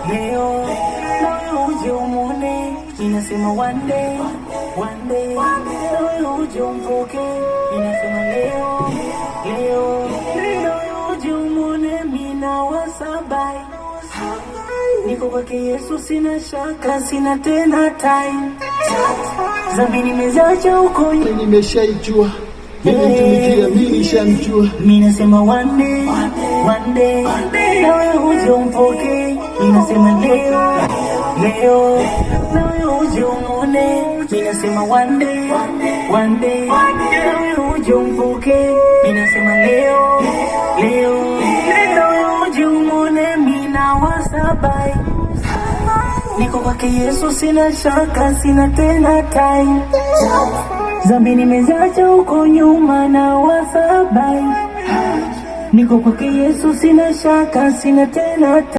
leo, leo uje umone, ninasema one day, one day, leo uje umpoke, ninasema leo, leo, leo uje umone, mina wasabai. Niko kwake Yesu, sina shaka, sina tena time. Zambi nimezacha uko, nimeshaijua, nimemtumikia, mimi nishamjua. Mimi nasema one day, one day, nawe uje umpoke. Mimi nasema leo, leo, nawe uje umone. Mimi nasema one day, one day, nawe uje umpoke. Mimi nasema leo, leo, nawe uje umone. Mina wasabai. Niko kwake Yesu, sina shaka, sina tena time. Zambi nimezacha uko nyuma na wasabai. Niko kwake Yesu, sina shaka, sina tena time.